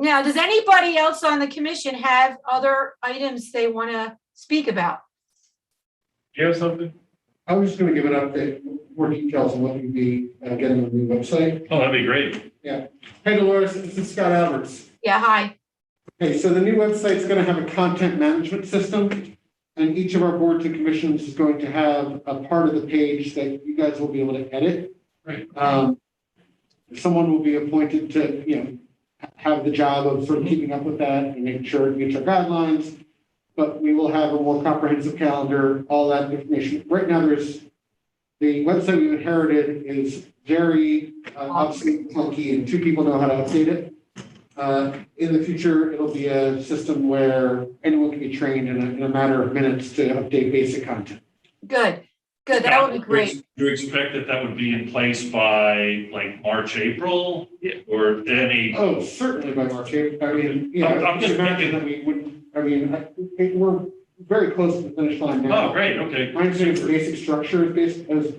Now, does anybody else on the commission have other items they want to speak about? Do you have something? I was just going to give an update, more details on what you'd be getting on the new website. Oh, that'd be great. Yeah. Hey, Dolores, this is Scott Alberts. Yeah, hi. Okay, so the new website's going to have a content management system, and each of our boards and commissions is going to have a part of the page that you guys will be able to edit. Right. Someone will be appointed to, you know, have the job of sort of keeping up with that and making sure it meets our guidelines. But we will have a more comprehensive calendar, all that information. Right now, the website we inherited is very obviously clunky, and 2 people know how to update it. In the future, it'll be a system where anyone can be trained in a matter of minutes to update basic content. Good, good. That would be great. Do you expect that would be in place by like March, April? Or any? Oh, certainly by March 8th. I mean, yeah, I'm just imagine that we wouldn't. I mean, we're very close to the finish line now. Oh, great, okay. My understanding is the basic structure is based as,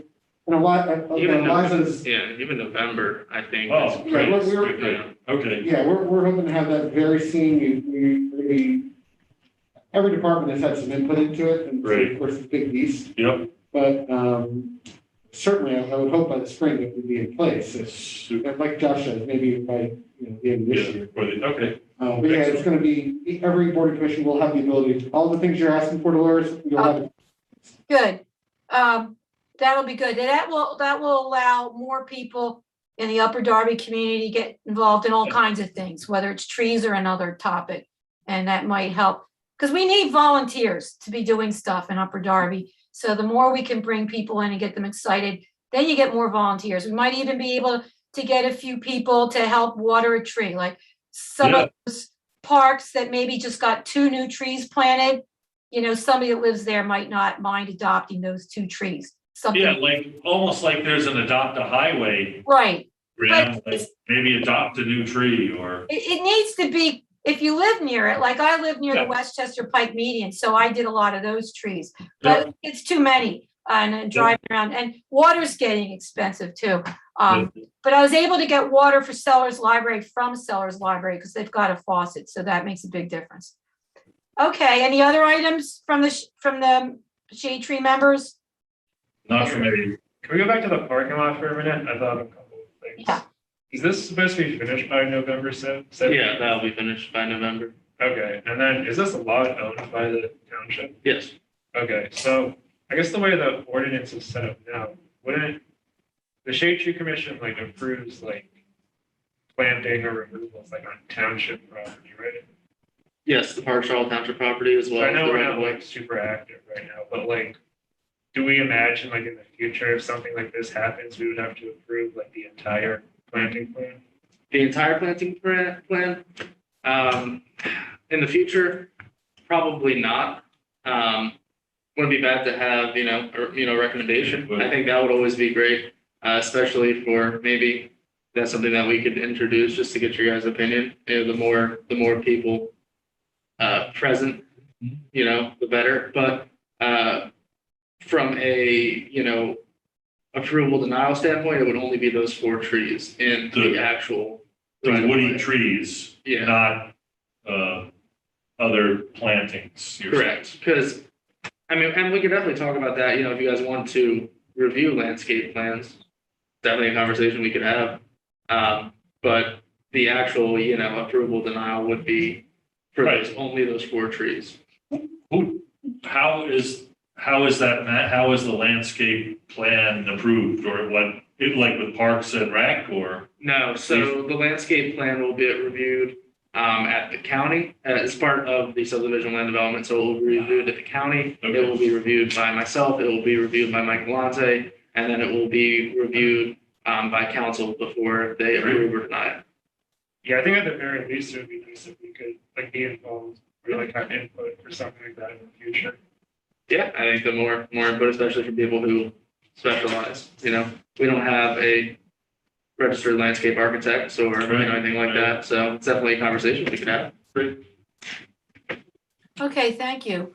and a lot, Eliza's. Yeah, even November, I think. Oh, is great. pretty- Okay. Yeah, we're hoping to have that very soon. We every department has had some input into it, and so Right. of course, it's a big beast. Yep. But certainly, I would hope by the spring it would be in place. Super. Like Josh said, maybe by the end of this year. Okay. But yeah, it's going to be, every board and commission will have the ability, all the things you're asking for, Dolores, you'll have it. Good. That'll be good. And that will allow more people in the Upper Darby community to get involved in all kinds of things, whether it's trees or another topic. And that might help, because we need volunteers to be doing stuff in Upper Darby. So the more we can bring people in and get them excited, then you get more volunteers. We might even be able to get a few people to help water a tree, like some of those parks that maybe just got 2 new trees planted. somebody that lives there might not mind adopting those 2 trees. Something. Yeah, like, almost like there's an adopt a highway, Right. grant, But like maybe adopt a new tree or. It needs to be, if you live near it, like I live near Yeah. the Westchester Pike median, so I did a lot of those trees. But it's too many and driving around, and water's getting expensive too. But I was able to get water for Sellers Library from Sellers Library because they've got a faucet, so that makes a big difference. Okay, any other items from the shade tree members? Not for me. Can we go back to the parking lot for a minute? I thought of a couple of things. Yeah. Is this supposed to be finished by November 7th? Yeah, that'll be finished by November. Okay, and then is this a lot owned by the township? Yes. Okay, so I guess the way the ordinance is set up now, wouldn't the Shade Tree Commission like approves like planting or removals like on township property, right? Yes, the Park Charlotte Township property as well. So I as know the we're right not of way. like super active right now, but like, do we imagine like in the future, if something like this happens, we would have to approve like the entire planting plan? The entire planting plan, in the future, probably not. Wouldn't be bad to have, recommendation. I think that would always be great, especially for maybe that's something that we could introduce just to get your guys' opinion. The more people present, the better. But from a, approval denial standpoint, it would only be those 4 trees in the actual. The right of woody way. trees, Yeah. not, other plantings. you're saying. Correct, because, and we could definitely talk about that, if you guys want to review landscape plans, definitely a conversation we could have. But the actual, approval denial would be for only those 4 trees. How is the landscape plan approved or what, like with Parks and Rec or? No, so the landscape plan will be reviewed at the county as part of the subdivision land development. So it will be reviewed at the county. Okay. It will be reviewed by myself. It will be reviewed by Mike Galante, and then it will be reviewed by council before they approve or deny it. Yeah, I think at the very least, it would be nice if we could like be involved or like have input for something like that in the future. Yeah, I think the more input, especially for people who specialize, we don't have a registered landscape architect or anything like that. So it's definitely a conversation we could have. Okay, thank you.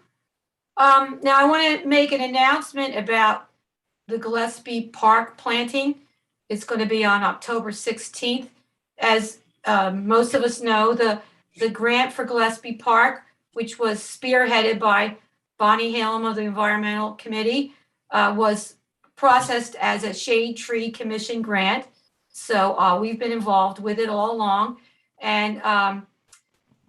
Now I want to make an announcement about the Gillespie Park planting. It's going to be on October 16th. As most of us know, the grant for Gillespie Park, which was spearheaded by Bonnie Halem of the Environmental Committee, was processed as a Shade Tree Commission grant. So we've been involved with it all along. And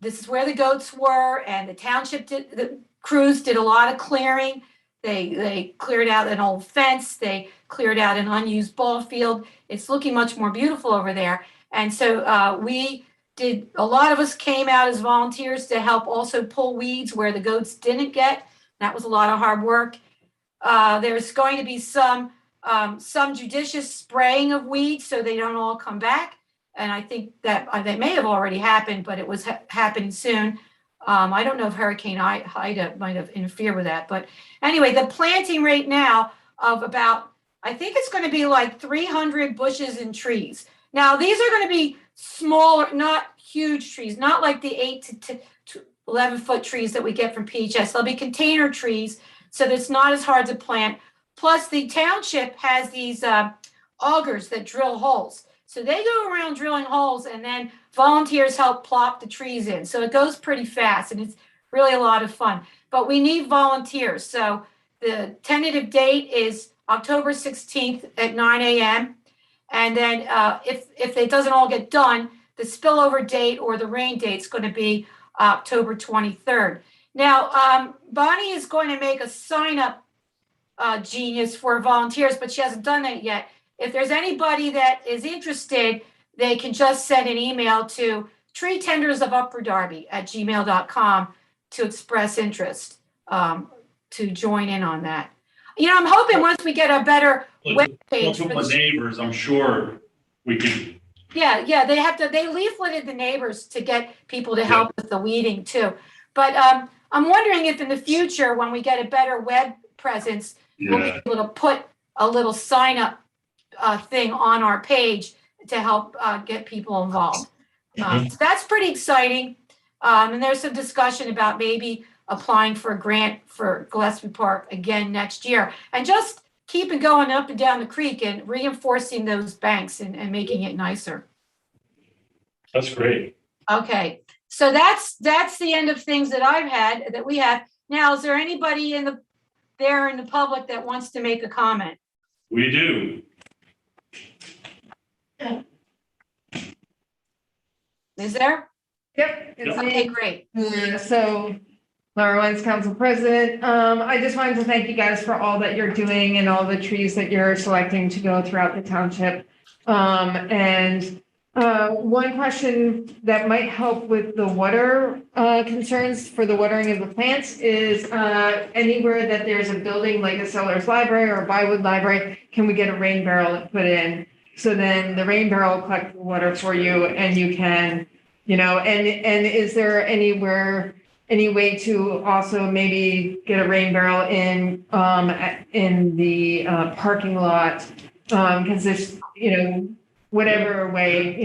this is where the goats were, and the crews did a lot of clearing. They cleared out an old fence. They cleared out an unused ball field. It's looking much more beautiful over there. And so a lot of us came out as volunteers to help also pull weeds where the goats didn't get. That was a lot of hard work. There's going to be some judicious spraying of weeds so they don't all come back. And I think that may have already happened, but it was happening soon. I don't know if Hurricane Ida might have interfered with that. But anyway, the planting rate now of about, I think it's going to be like 300 bushes and trees. Now, these are going to be smaller, not huge trees, not like the 8 to 11 foot trees that we get from PHS. They'll be container trees, so that it's not as hard to plant. Plus, the township has these augers that drill holes. So they go around drilling holes, and then volunteers help plop the trees in. So it goes pretty fast, and it's really a lot of fun. But we need volunteers. So the tentative date is October 16th at 9 a.m. And then if it doesn't all get done, the spillover date or the rain date is going to be October 23rd. Now, Bonnie is going to make a sign-up genius for volunteers, but she hasn't done that yet. If there's anybody that is interested, they can just send an email to treetendersofupperdarby@gmail.com to express interest to join in on that. I'm hoping once we get a better web page for the neighbors, I'm sure we can. Yeah, they leafleted the neighbors to get people to help with the weeding too. But I'm wondering if in the future, when we get a better web presence, we'll be Yeah, able to put a little sign up thing on our page to help get people involved. So that's pretty exciting. And there's some discussion about maybe applying for a grant for Gillespie Park again next year. And just keeping going up and down the creek and reinforcing those banks and making it nicer. that's great. Okay, so that's the end of things that we have. Now, is there anybody in the public that wants to make a comment? We do. Is there? Yep, it's Okay, me. great. So Laura Wines, Council President. I just wanted to thank you guys for all that you're doing and all the trees that you're selecting to go throughout the township. One question that might help with the water concerns for the watering of the plants is anywhere that there's a building like a Sellers Library or a Bywood Library, can we get a rain barrel put in? So then the rain barrel will collect the water for you and you can, and is there any way to also maybe get a rain barrel in the parking lot? Because there's, whatever way,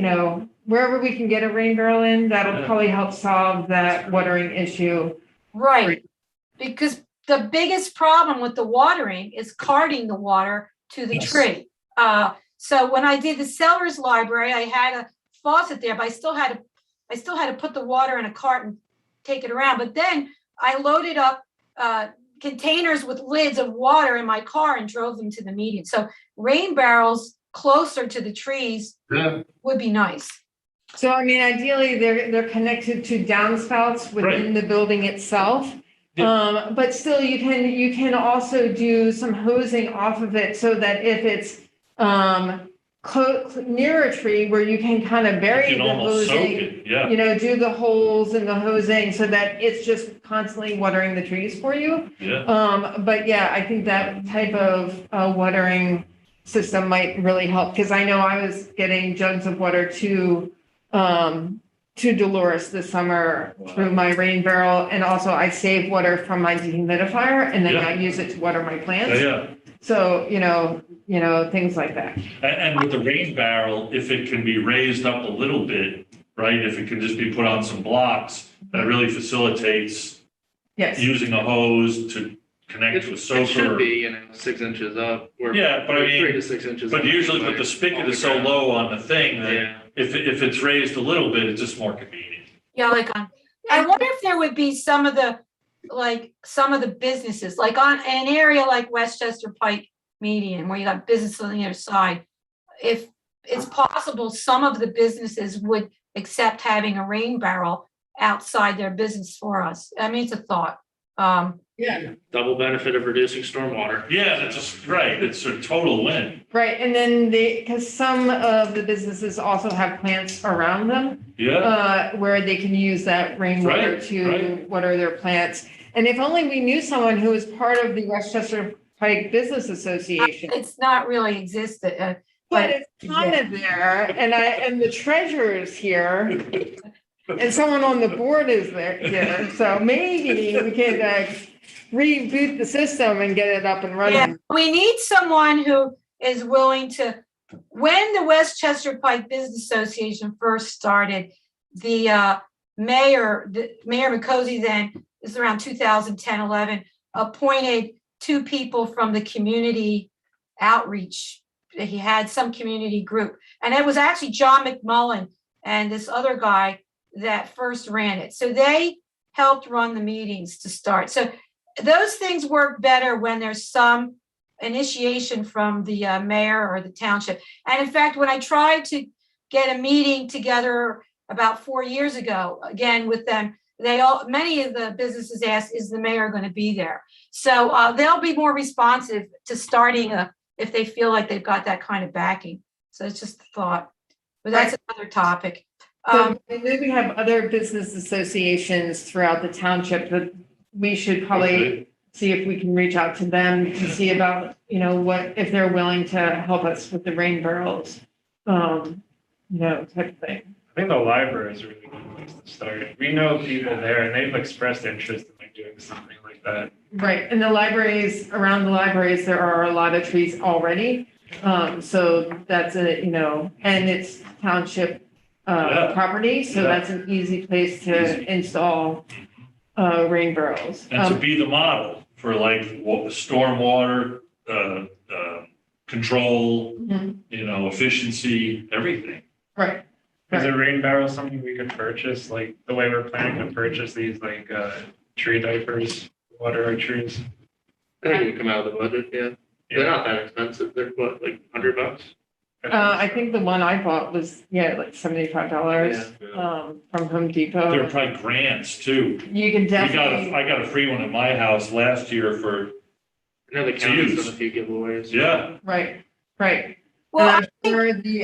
wherever we can get a rain barrel in, that'll probably help solve that watering issue. Right, because the biggest problem with the watering is carting the water to the tree. So when I did the Sellers Library, I had a faucet there, but I still had to put the water in a cart and take it around. But then I loaded up containers with lids of water in my car and drove them to the meeting. So rain barrels closer to the trees would be nice. So, I mean, ideally, they're connected to downspouts within the building itself. But still, you can also do some hosing off of it so that if it's near a tree where you can kind of bury the hosing, do the holes in the hosing so that it's just constantly watering the trees for you. But yeah, I think that type of watering system might really help, because I know I was getting jugs of water to Dolores this summer through my rain barrel, and also I save water from my dehumidifier and then I use it to water my plants. So, things like that. And with the rain barrel, if it can be raised up a little bit, right? If it can just be put on some blocks, that really facilitates using a hose to connect to a soaker. It should be, 6 inches up. Or Yeah, but I mean, 3 to 6 inches. But usually, but the spigot is so low on the thing that Yeah. if it's raised a little bit, it's just more convenient. Yeah, I wonder if there would be some of the businesses, like on an area like Westchester Pike Median, where you got business on the other side. If it's possible, some of the businesses would accept having a rain barrel outside their business for us. I mean, it's a thought. Double benefit of reducing stormwater. Yeah, that's just right. It's a total win. Right, and then because some of the businesses also have plants around them. Where they can use that rainwater to water their plants. And if only we knew someone who was part of the Westchester Pike Business Association. It's not really existed. But it's kind of there, and the treasurer's here, and someone on the board is here, so maybe we can reboot the system and get it up and running. Yeah, we need someone who is willing to. When the Westchester Pike Business Association first started, the Mayor Miccosy, then, this is around 2010, 11, appointed 2 people from the community outreach. He had some community group, and it was actually John McMullen and this other guy that first ran it. So they helped run the meetings to start. So those things work better when there's some initiation from the mayor or the township. And in fact, when I tried to get a meeting together about 4 years ago, again with them, many of the businesses asked, is the mayor going to be there? So they'll be more responsive to starting if they feel like they've got that kind of backing. So it's just a thought, but that's another topic. So we have other business associations throughout the township that we should probably see if we can reach out to them to see about, what, if they're willing to help us with the rain barrels, type of thing. I think the library is a really good place to start. We know people there and they've expressed interest in doing something like that. Right, and the libraries, around the libraries, there are a lot of trees already. So that's a, and it's township Yeah. property, so Yeah. that's an easy place to install rain barrels. And to be the model for like stormwater, control, Mhm. efficiency, everything. Right, Is a rain barrel something we could purchase, like the way we're planning to purchase these like tree diapers, water our trees? I think it would come out of the budget, yeah. They're not that expensive. They're what, like $100? I think the one I bought was, like $75 Yeah. from Home There Depot. are probably grants too. You can definitely. I got a free one at my house last year for, I know the county's use. done a few giveaways. yeah, Right, right. Well, And I'm sure the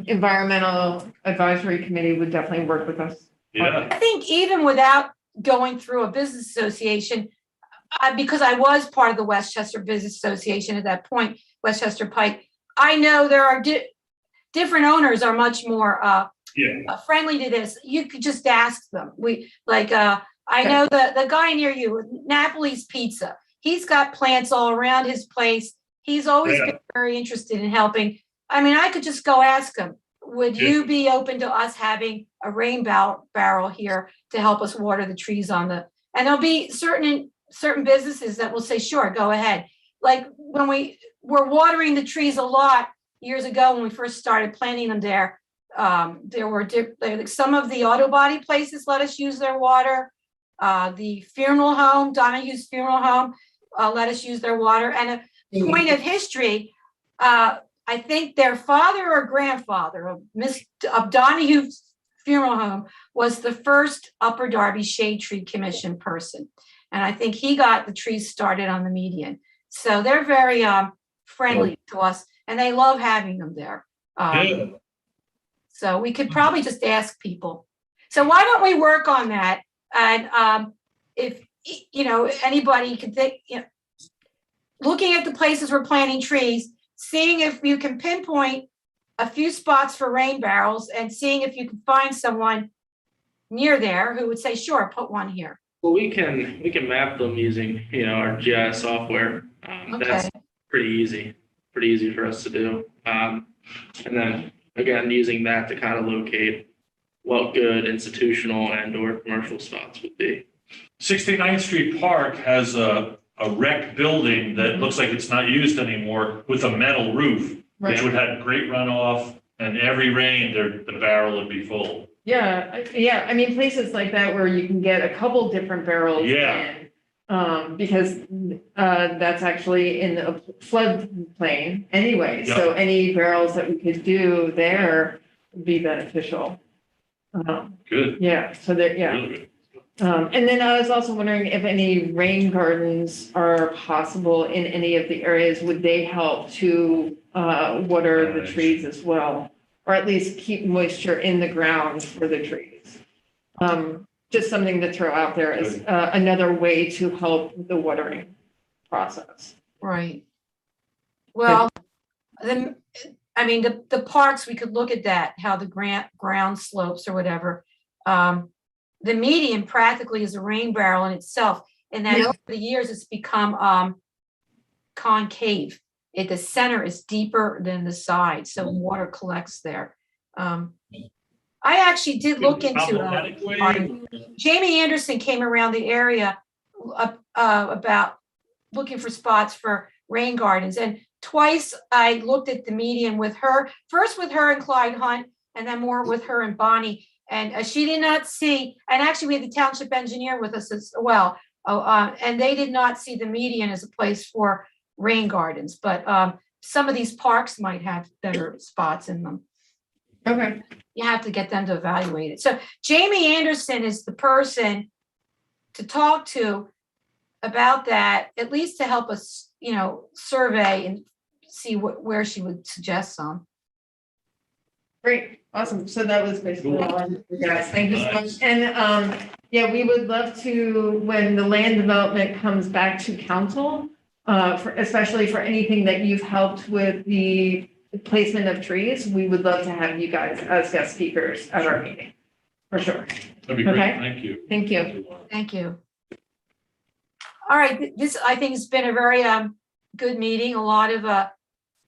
environmental advisory committee would definitely work with us. yeah. I think even without going through a business association, because I was part of the Westchester Business Association at that point, Westchester Pike, I know there are different owners are much more friendly to this. You could just ask them. I know the guy near you, Napoli's Pizza. He's got plants all around his place. He's always been very interested in helping. I mean, I could just go ask him, would you be open to us having a rain barrel here to help us water the trees and there'll be certain businesses that will say, sure, go ahead. Like when we were watering the trees a lot years ago, when we first started planting them there were some of the auto body places let us use their water. The funeral home, Donahue's funeral home, let us use their water. And a point of history, I think their father or grandfather of Donahue's funeral home was the first Upper Darby Shade Tree Commission person. And I think he got the trees started on the median. So they're very friendly to us and they love having them there. So we could probably just ask people. So why don't we work on that? And if, anybody can think, looking at the places we're planting trees, seeing if you can pinpoint a few spots for rain barrels and seeing if you can find someone near there who would say, sure, put one here. Well, we can map them using, our GIS software. That's pretty easy for us to do. And then again, using that to kind of locate what good institutional and or commercial spots would be. 69th Street Park has a rec building that looks like it's not used anymore with a metal roof, which would have great runoff, and every rain, the barrel would be full. Yeah. I mean, places like that where you can get a couple different barrels in, because that's actually in a floodplain anyway. Yep. So any barrels that we could do there would be beneficial. Good. Yeah, so that, Really good. and then I was also wondering if any rain gardens are possible in any of the areas. Would they help to water the trees as well? Or at least keep moisture in the ground for the trees? Just something to throw out there as another way to help the watering process. Right. Well, then, I mean, the parks, we could look at that, how the ground slopes or whatever. The median practically is a rain barrel in itself. And then over the years, it's become concave. The center is deeper than the side, so water collects there. I actually did look into Jamie Anderson came around the area about looking for spots for rain gardens. And twice I looked at the median with her, first with her and Clyde Hunt, and then more with her and Bonnie. And she did not see, and actually we had the township engineer with us as well. And they did not see the median as a place for rain gardens, but some of these parks might have better spots in them. Okay. You have to get them to evaluate it. So Jamie Anderson is the person to talk to about that, at least to help us, survey and see where she would suggest some. Great, awesome. So that was basically all. Guys, thank you so much. And we would love to, when the land development comes back to council, especially for anything that you've helped with the placement of trees, we would love to have you guys as guest speakers at our meeting, for sure. That'd be great. Okay. Thank you. Thank you. Thank you. All right, this, I think, has been a very good meeting, a lot of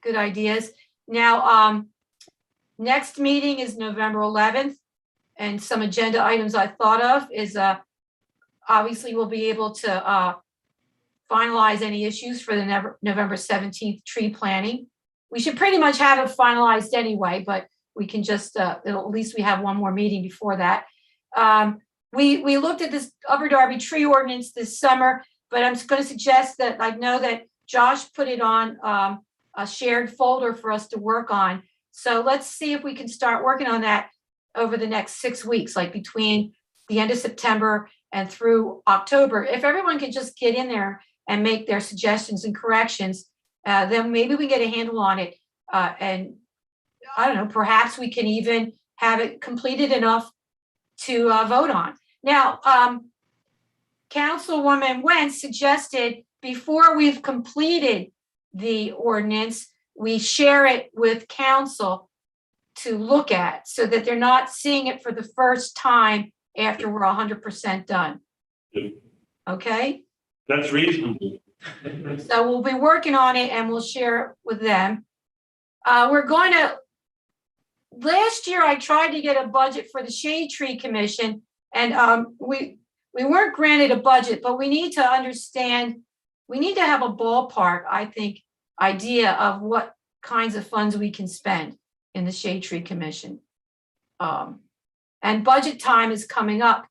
good ideas. Now, next meeting is November 11th, and some agenda items I thought of is obviously we'll be able to finalize any issues for the November 17th tree planting. We should pretty much have it finalized anyway, but we can just, at least we have one more meeting before that. We looked at this Upper Darby tree ordinance this summer, but I'm going to suggest that, I know that Josh put it on a shared folder for us to work on. So let's see if we can start working on that over the next 6 weeks, like between the end of September and through October. If everyone can just get in there and make their suggestions and corrections, then maybe we get a handle on it. And I don't know, perhaps we can even have it completed enough to vote on. Now, Councilwoman Wentz suggested before we've completed the ordinance, we share it with council to look at so that they're not seeing it for the first time after we're 100% done. Okay? That's reasonable. So we'll be working on it and we'll share it with them. We're going to, last year I tried to get a budget for the Shade Tree Commission, and we weren't granted a budget, but we need to understand, we need to have a ballpark, I think, idea of what kinds of funds we can spend in the Shade Tree Commission. And budget time is coming up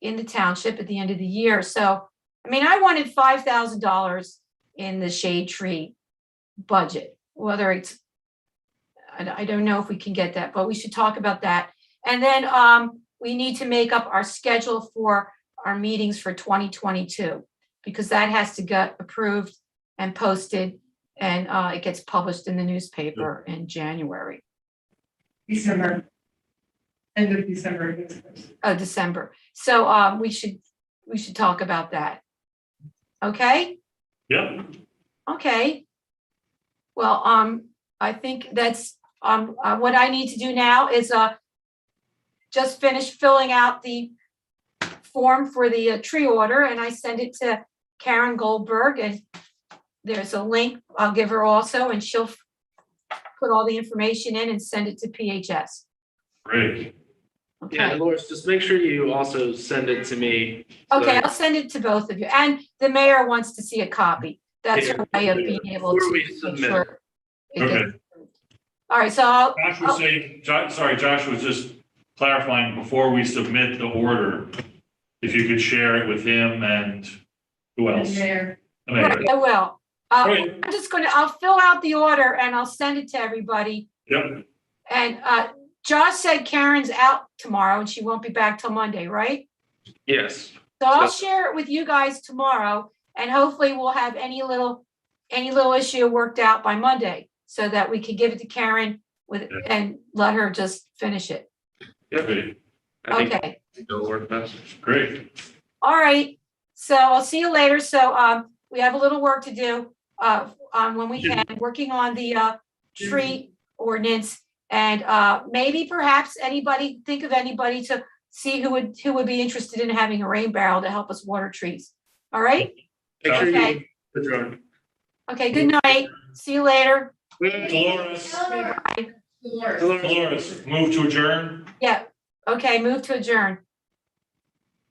in the township at the end of the year. So, I mean, I wanted $5,000 in the shade tree budget, whether it's, I don't know if we can get that, but we should talk about that. And then we need to make up our schedule for our meetings for 2022, because that has to get approved and posted, and it gets published in the newspaper in January. December. End of December. December. So we should talk about that. Okay? Yep. Okay. Well, I think that's what I need to do now is just finish filling out the form for the tree order, and I send it to Karen Goldberg, and there's a link I'll give her also, and she'll put all the information in and send it to PHS. Great. Yeah, Okay. Loris, just make sure you also send it to me. so Okay, that I'll send it to both of you, and the mayor wants to see a copy. That's her way of being able Before to we make submit. sure it gets Okay. approved. All right, so I'll, Josh was saying, Josh was just clarifying before we submit the order, if you could share it with him and who else? There. The mayor. right, I will. Great. I'm just I'll fill out the order and I'll send it to everybody. Yep, And Josh said Karen's out tomorrow and she won't be back till Monday, right? Yes, So I'll Yes. share it with you guys tomorrow, and hopefully we'll have any little issue worked out by Monday so that we can give it to Karen and let her just finish it. great, I think Okay, it'll work best. great. all right. So I'll see you later. So we have a little work to do when we can, working on the tree ordinance, and maybe perhaps think of anybody to see who would be interested in having a rain barrel to help us water trees. All right? Make sure Okay. you adjourn. Okay, good night. See you later. Dolores, Bye. Dolores, move to adjourn? Yeah, okay, move to adjourn.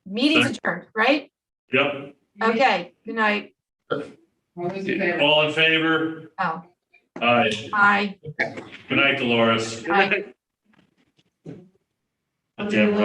Meeting's adjourned, right? Yep. Okay, good night. All in favor? Oh, Aye. bye. Good night, Dolores. Good night. Damn, Rob.